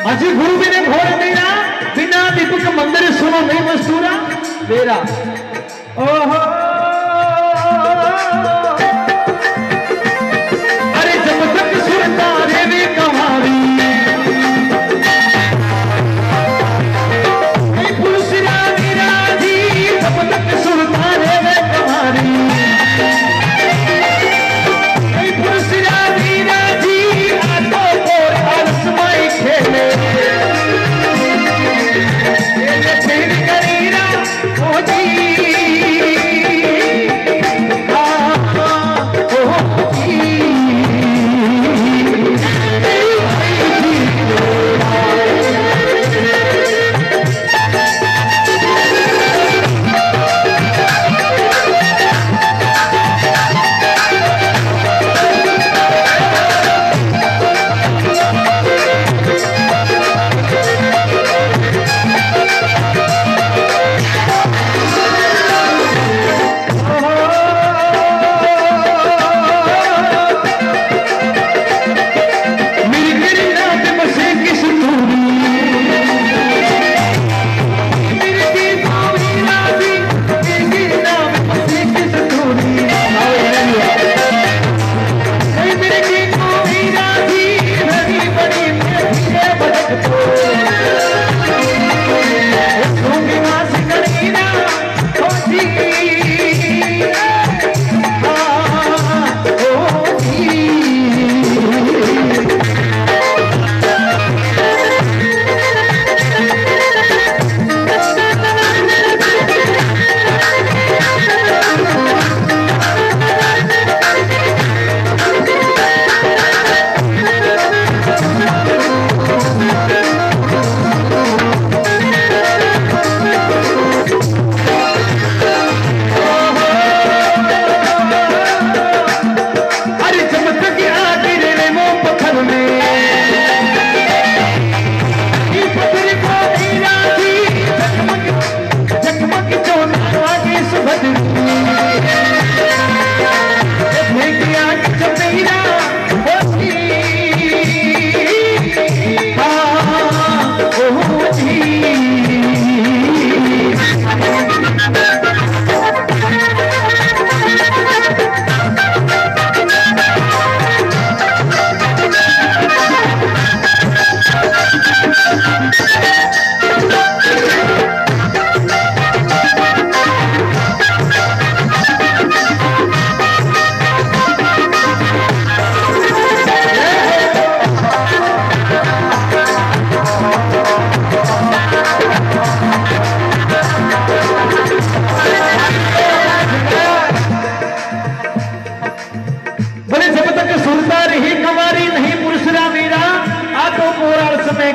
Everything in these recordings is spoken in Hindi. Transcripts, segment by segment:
अजी गुरु बिने घोर मेरा बिना दीपक मंदिर सुनो नहीं मस्तूरा मेरा ओहो अरे जब तक सुरता रे वे कमारी पुरुष मेरा जी जब तक सुरता रे वे कमारी पुरुष मेरा जी आतो और आसमाई खेले खेल करीरा ओ जी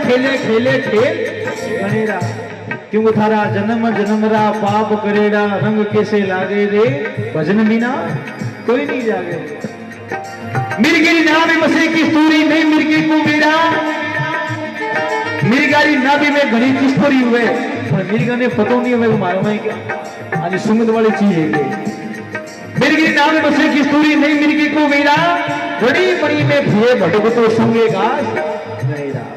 खेले खेले खेल बनेरा क्यों थारा जन्म जन्मरा पाप करेड़ा रंग कैसे लागे रे भजन बिना कोई नहीं जागे मिर्गी नाभि बसे की सूरी नहीं मिर्गी को मेरा मिर्गारी नाभि में घड़ी किस्तोरी हुए पर मिर्गा ने पता नहीं हुए मारो में क्या आज सुगंध वाली चीज है मिर्गी नाभि बसे की सूरी नहीं मिर्गी को मेरा बड़ी बड़ी में भे भटक तो सुंगेगा नहीं रहा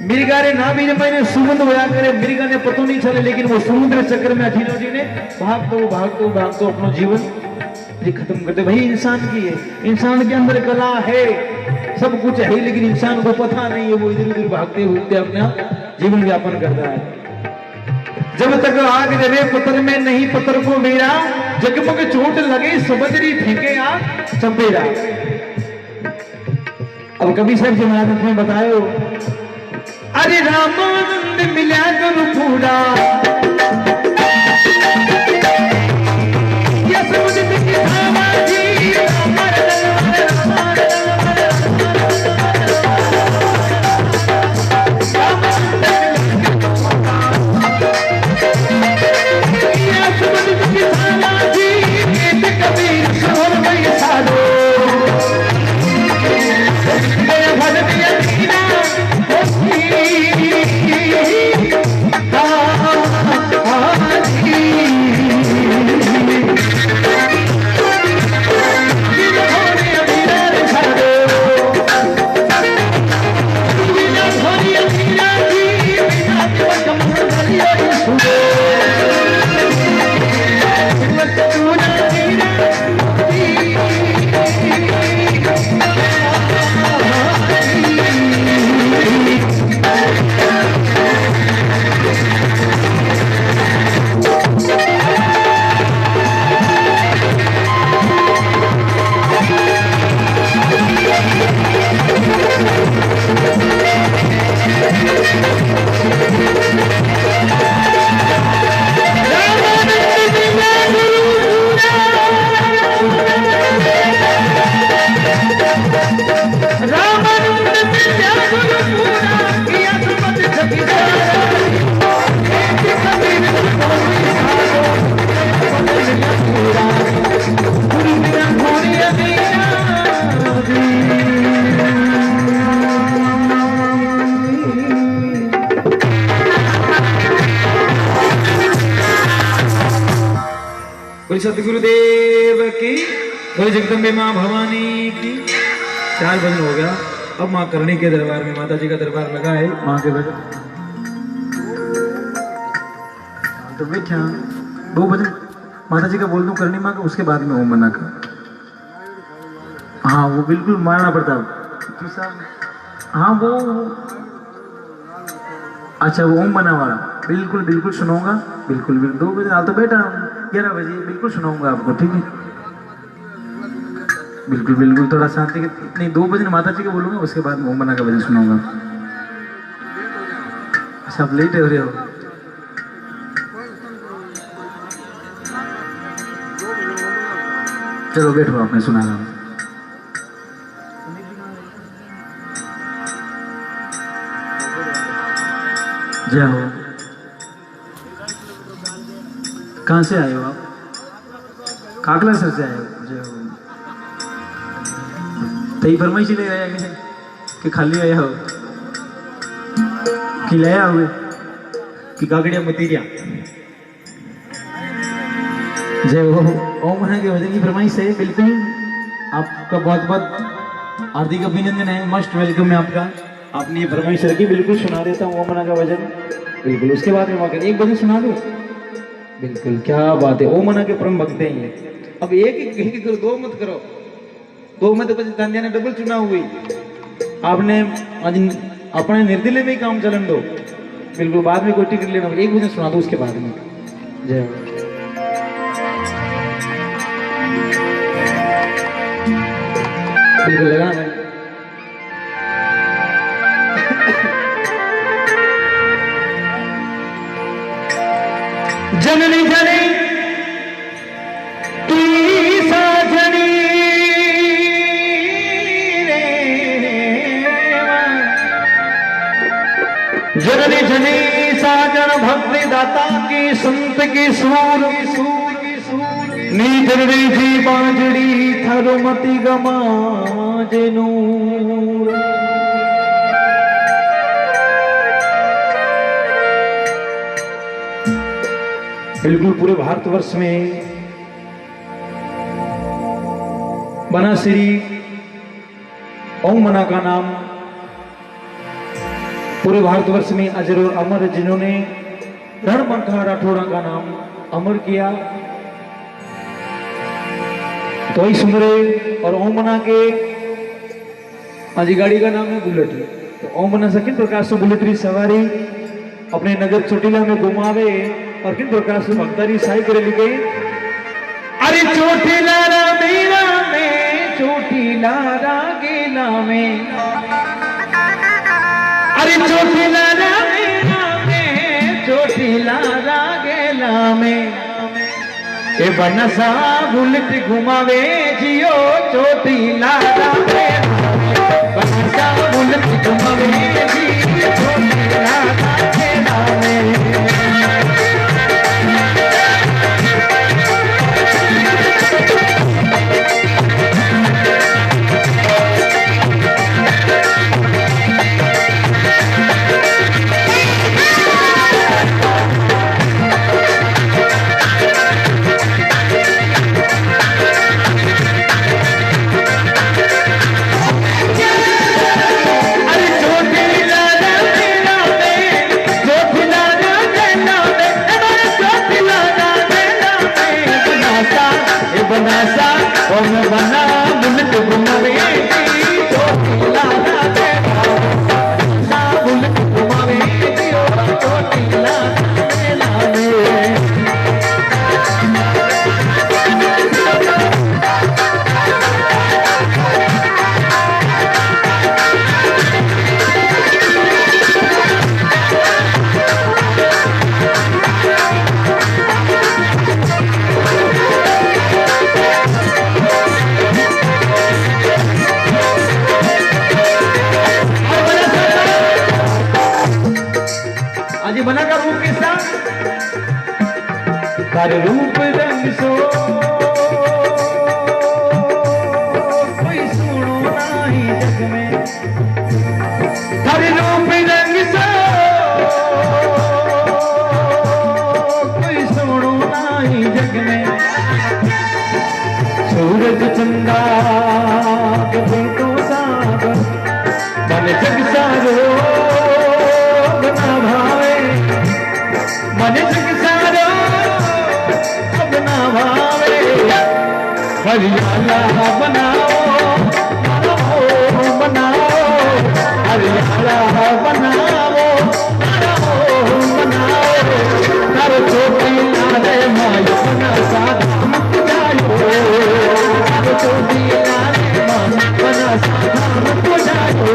मिर्गा रे ना भी मैंने सुगंध होया करे मिर्गा ने पता नहीं चले लेकिन वो समुद्र चक्र में अठीनो जी ने भागतो अपना जीवन जी खत्म कर दे। भाई इंसान की है, इंसान के अंदर कला है, सब कुछ है, लेकिन इंसान को पता नहीं है, वो इधर उधर भागते हुए अपना जीवन यापन करता है। जब तक आग जले पत्थर में नहीं पत्थर को मेरा जगमग चोट लगे सबदरी फेंके आग चंपेरा। अब कभी साहब जी महाराज ने बतायो अरे रामानंद मिला करू पूरा बोल सतगुरुदेव की, बोल जगदम्बे माँ भवानी की। 4 भजन हो गया। अब माँ करणी के दरबार में, माता जी का दरबार लगा है, माँ के भजन तो बैठा 2 भजन माता जी का बोल दूं करणी माँ का, उसके बाद में ओम मना का। हाँ वो बिल्कुल मारना पड़ता है। हाँ वो अच्छा वो ओम मना वाला बिल्कुल बिल्कुल सुनाऊंगा, बिल्कुल बिल्कुल 2 बजे हाल तो बैठा 11 बजे बिल्कुल सुनाऊंगा आपको, ठीक है बिल्कुल बिल्कुल। थोड़ा शांति के नहीं 2 बजे माता जी का बोलूंगा, उसके बाद ओम मना का भजन सुनाऊंगा। अच्छा आप लेट हो रहे हो, चलो बैठो आप, मैं सुना रहा हूँ। जय हो। कहाँ से आए हो आप? काकला सर से आए हो? जय हो। तई फरमाइश ले आया कि खाली आया हो कि लाया हुए कि काकड़िया मतीरिया? जय हो। ओम मना के भजन की फरमाइश है, बिल्कुल आपका बहुत बहुत हार्दिक अभिनंदन है, मस्ट वेलकम है आपका। आपने ये फरमाइश रखी, बिल्कुल सुना देता हूँ ओम मना का भजन, बिल्कुल। उसके बाद में वाकई एक भजन सुना दो, बिल्कुल क्या बात है। ओम मना के परम भक्त हैं ये। अब एक करो, 2 मत करो, 2 मत बजे तांदिया ने डबल चुनाव हुई, आपने आज अपने निर्दिले में ही काम चलन दो, बिल्कुल बाद में कोई टिकट लेना। एक भजन सुना दो उसके बाद में। जय हो। बिल्कुल लगाना भाई। जननी जनी की साजनी रे, जननी जनी साजन भक्ति दाता की, संत की सूर नीत जी बाजड़ी थारो मति गमा नूर। बिल्कुल पूरे भारतवर्ष में बना श्री ओम मना का नाम पूरे भारतवर्ष में अजर और अमर, जिन्होंने रणबंका राठौड़ा का नाम अमर किया, तो वही सुन रहे। और ओम मना के आज गाड़ी का नाम है बुलेट। तो ओम मना से किन प्रकार से बुलेट री सवारी अपने नगर चोटीला में घुमावे और किन प्रकार से भक्तारी साई करे लिखे। अरे चोटीला रा मेरा में, चोटीला रा गेला में, अरे चोटीला रा मेरा में, चोटीला रा गेला में, ए बनसा बुलेट घुमावे जियो चोटीला रा मेरा में, बनसा बुलेट घुमावे जियो चोटीला रा गेला में। बनासा और मैं बना बुलेट घुमावे चोटीला रा गेला, बुलेट घुमावे चोटीला रा गेला में। बना का रूप कैसा, तारे रूप रंग सो कोई सुनो नहीं जग में, तारे रूप रंग सो कोई सुनो नहीं जग में, મને જગ સારો બના ભાવે મને જગ સારો બના ભાવે હરિયાલા બનાવો મારો મોહ બનાવો હરિયાલા બનાવો મારો મોહ બનાવો તારો ચોટી લાલે માય બના સાધા મુક જાયો તારો ચોટી લાલે માય બના સાધા મુક જાયો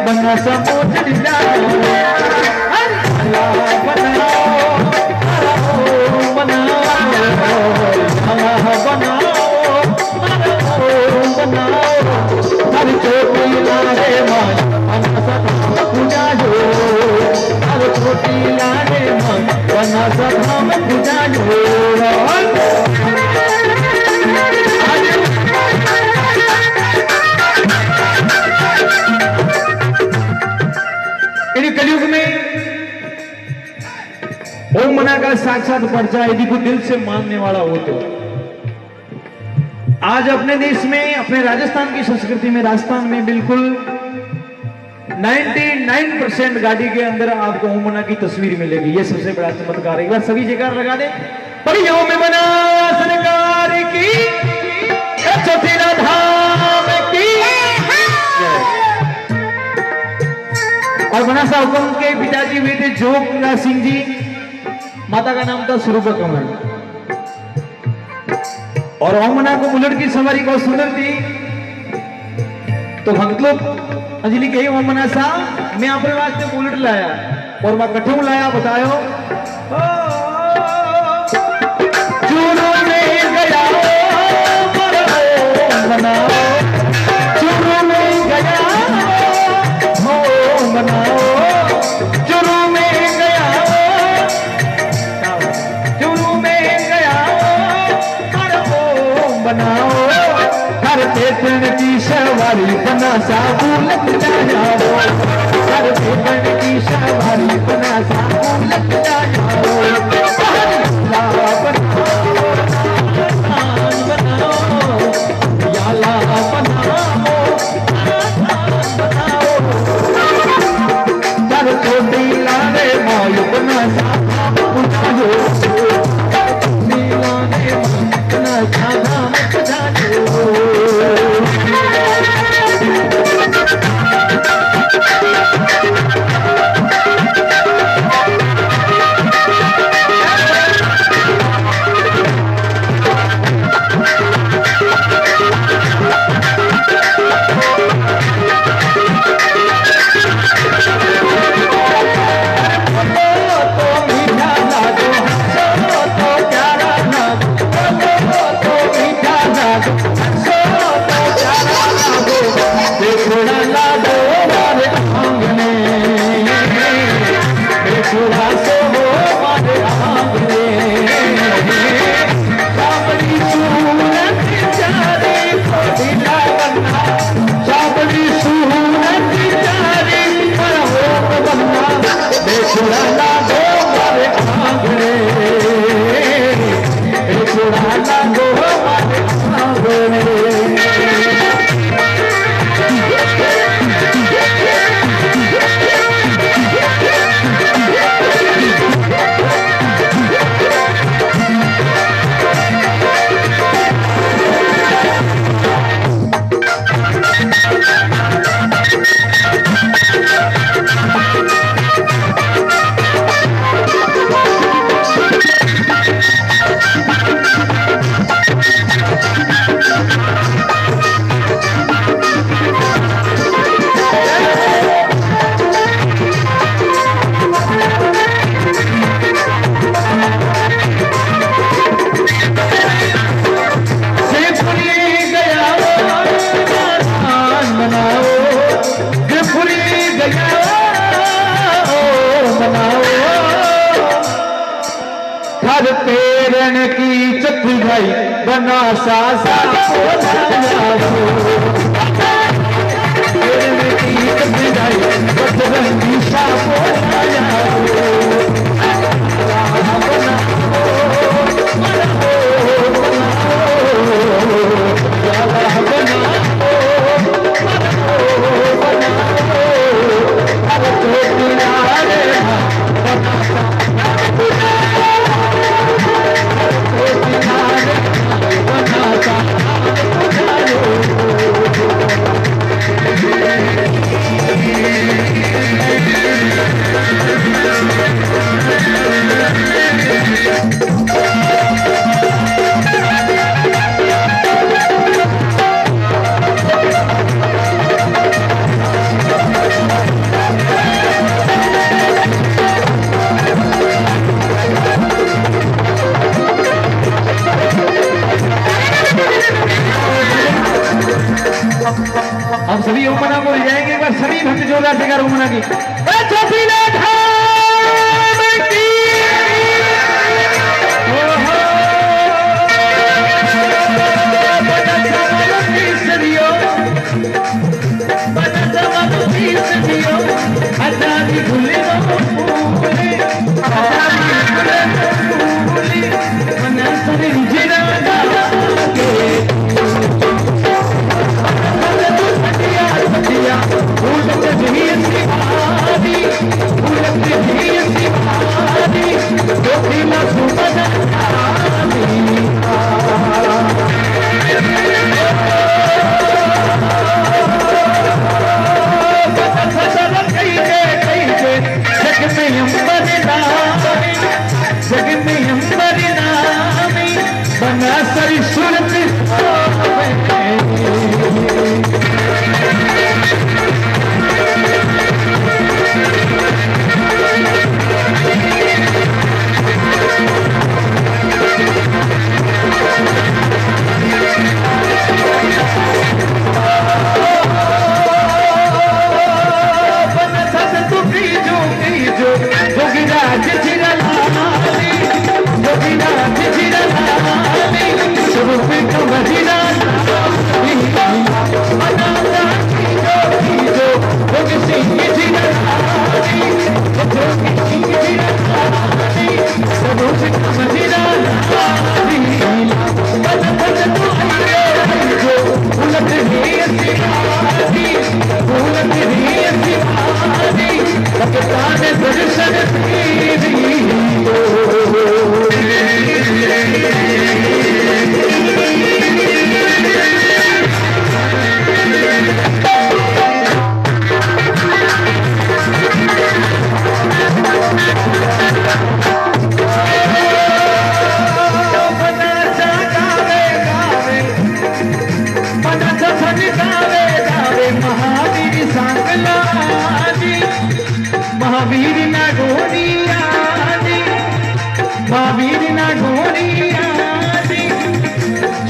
बना सा मोचड़ी जाओ बनाओ हर छोटी लाने मन बना सा पूजा जो हर छोटी लाने मन बना सा पूजा जो कलयुग में ओम मना का साक्षात पर्चा यदि कोई दिल से मानने वाला हो तो आज अपने देश में अपने राजस्थान की संस्कृति में राजस्थान में बिल्कुल 99% गाड़ी के अंदर आपको ओम मना की तस्वीर मिलेगी। ये सबसे बड़ा चमत्कार है। एक बार सभी जगह लगा दे परियों में बना सरकार की चौथीरा धाम की और बनासा हुकुम के पिताजी हुए थे जोगला सिंह जी, माता का नाम था स्वरूपा कमल। और ओमना को बुलेट की सवारी बहुत सुंदर थी। तो भक्त लोग अंजलि कही ओमना सा मैं अपने वास्ते बुलेट लाया और मैं कठू लाया बतायो चूरू में गया ओमना चूरू में गया बनाओ चुरू में गया चुरू में गया बनाओ हर पेटन की सवारी बना साबू लग जाओ हर पेटन की सवारी बना साबू लग जाओ बनाओ गो मारे पेरन की चक्री भाई बना सा पेरन की चक्री भाई बजरंगी सा हम सभी ओमना बोल जाएंगे एक बार सभी भक्त जोरदार से कर ओमना की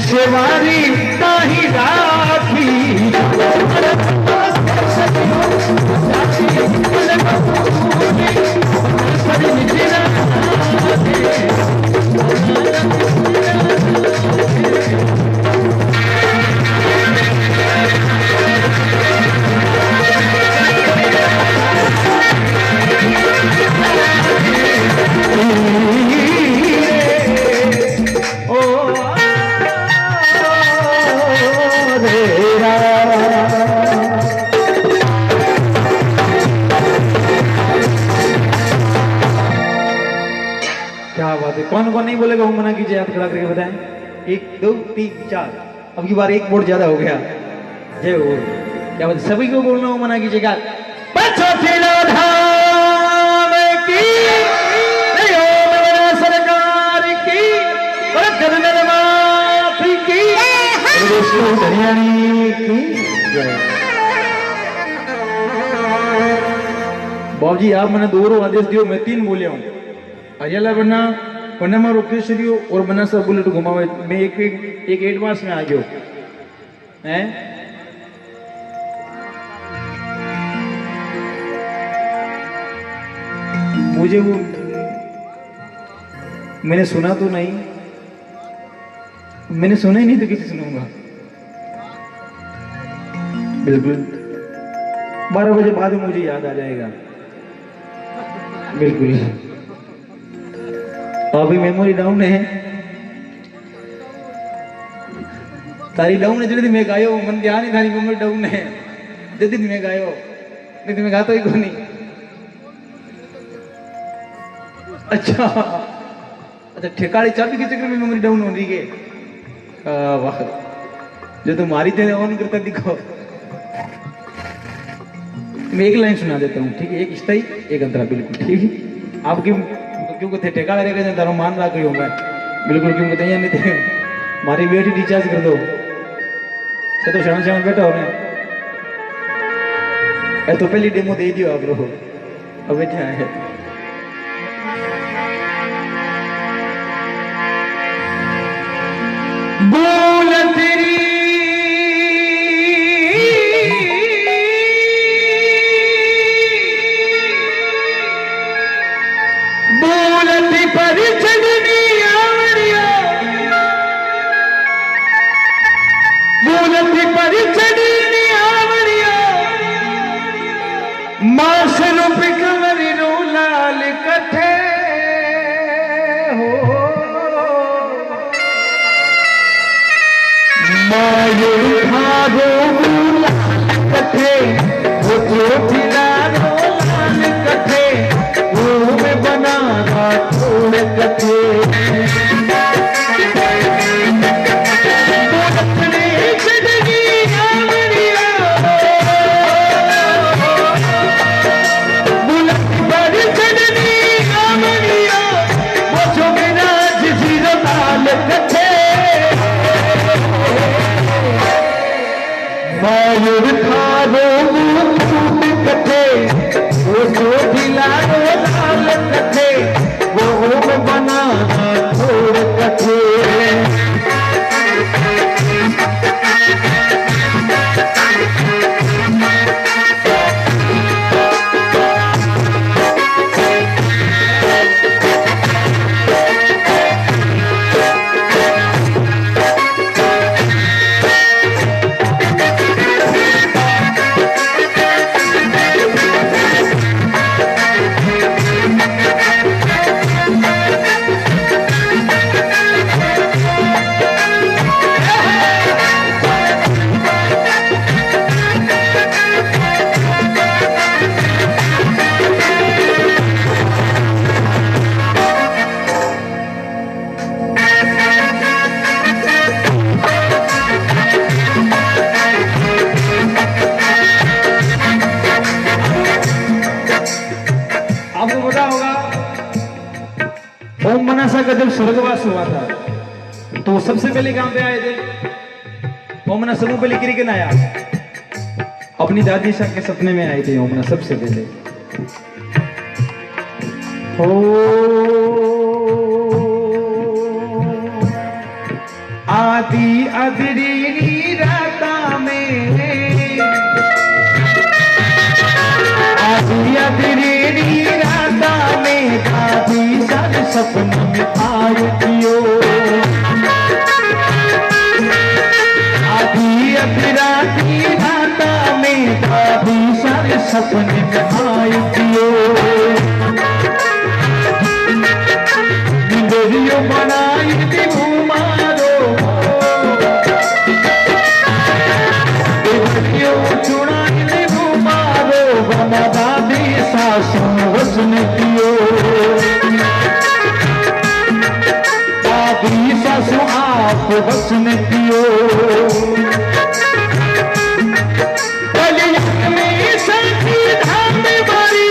शेवारी ताही राखी ओ नहीं बोलेगा ओम मना कीजिए, हाथ खड़ा करके बताएं। 1 2 3 4। अब की बार एक बोर्ड ज्यादा हो गया। जय हो। क्या बोलते सभी को बोलना ओम मना कीजिएगा। सरकार की बाबू जी आप मैंने 2 आदेश दियो, मैं 3 बोलिया हूँ। अजला बना में रोके छो और बना सब बुलेट घुमावे। मैं एक एडवांस में आ गयो हैं। मुझे वो मैंने सुना तो नहीं, मैंने सुना ही नहीं तो किसी सुनूंगा। बिल्कुल 12 बजे बाद में मुझे याद आ जाएगा। बिल्कुल अभी मेमोरी डाउन है। तारी डाउन है जल्दी मैं गायो, मन ध्यान ही थारी मेमोरी डाउन है जल्दी मैं गायो, नहीं तो मैं गाता ही को नहीं। अच्छा अच्छा ठेकाड़ी चाबी के चक्कर में मेमोरी डाउन हो रही है। वाह जो तुम्हारी थे ऑन करता दिखो। मैं एक लाइन सुना देता हूँ, ठीक है? एक स्थाई एक अंतरा। बिल्कुल ठीक है। आपकी क्यों थे ठेका रहेगा तारो मान रहा क्यों मैं बिल्कुल क्यों बताइए नहीं थे। मारी बेटी रिचार्ज कर दो तो क्षण क्षण बैठा हो तो पहली डेमो दे दियो आप लोग। अब क्या है बोल तेरी बोलती पर चढ़नी आवड़िया, बोलती पर चढ़नी आवड़िया, मास रूप कमरी रो लाल कथे हो। मायो भागो लाल कथे वो जो लाल कथे वो में बना थोड़े कथे। ओम मनासा का जब स्वर्गवास हुआ था तो सबसे पहले कहां पे आए थे? ओम मना सबसे पहले किरिकन आया, अपनी दादी शाह के सपने में आए थे ओम मना सबसे पहले। आदि अदरी राता में, आदि अदरी राता में दादी शाह सपने में आयो। आदि अदरी राता में दादी शाह सपने में आयो। निंदरियो बनाई थी घुमारो, देवरियो चुनाई थी घुमारो, बना दादी सासों वसन दियो। भस्म कियो कलयुग में साथी धाम मारी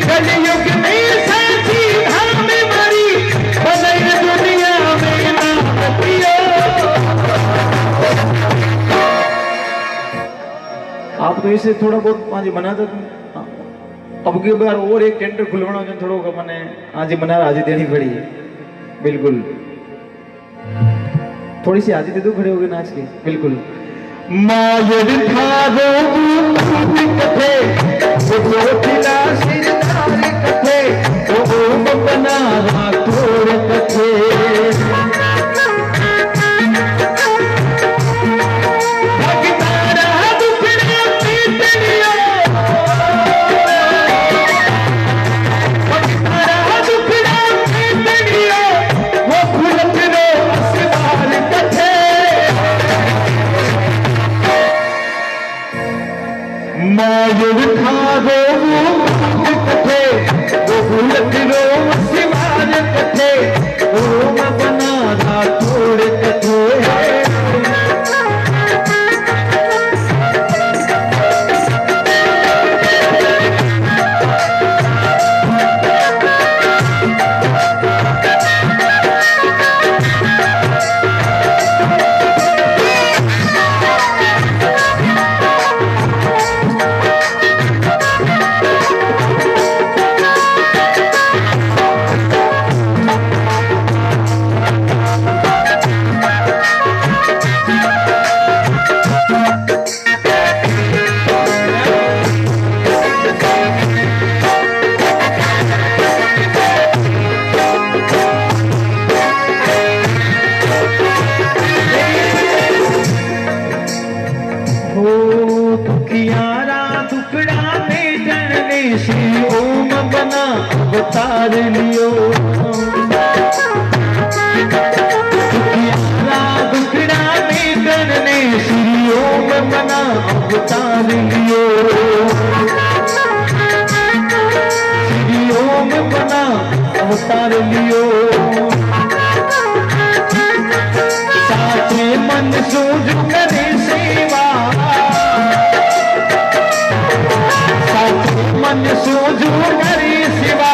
कलयुग में साथी धाम मारी बदल दुनिया में नाम कियो। आप तो इसे थोड़ा बहुत आज बना दो अब की बार और एक टेंडर खुलवाना जो थोड़ा का मैंने आज बना हाजिर देनी पड़ी बिल्कुल थोड़ी सी हाजिर दे दो खड़े हो गए नाच के बिल्कुल मायर थारो कथे वो खिला सिरदार कथे वो बना राठौर कथे मायर थारो कथे वो लखरो सिवार कथे वो बना राठौर कथे श्री ओम बना अवतार लियो दुखड़ा में करने श्री ओम बना अवतार लियो श्री ओम बना अवतार लियो साथे मन सूझ करे सेवा मन सूझू हरी शिवा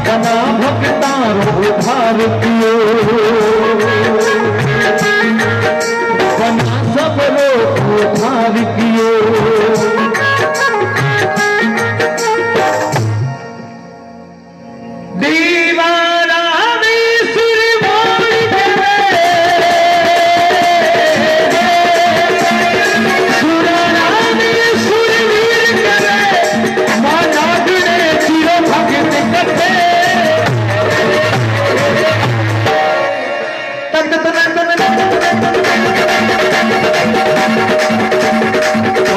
बना भक्तारो उद्धार कियो बना सब लोग उद्धार कियो दीवाना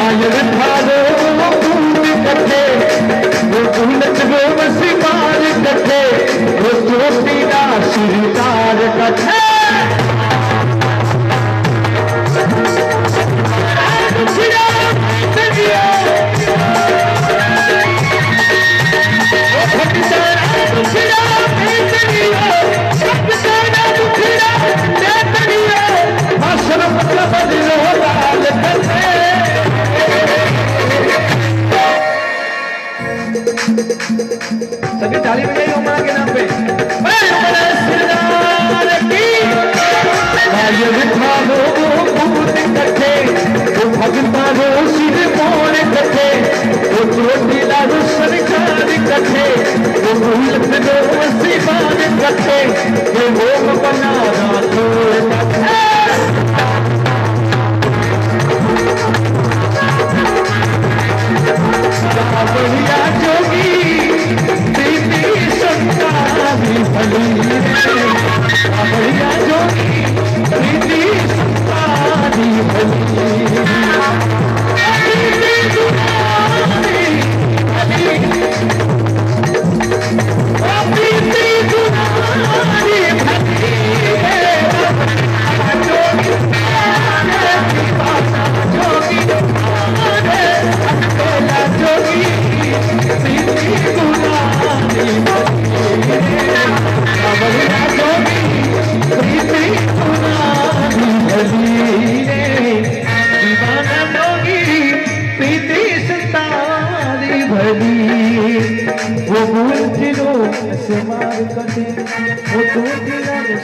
आयुर्वेद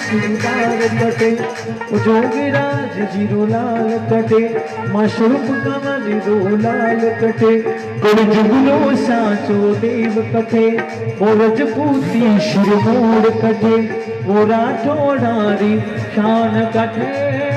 सिंगार कटे जोगराज जीरो लाल कटे मां स्वरूप काली रो लाल कटे कोई जुगलो साचो देव कटे वो रजपूती शिरमोर कटे वो राठौड़ारी शान कटे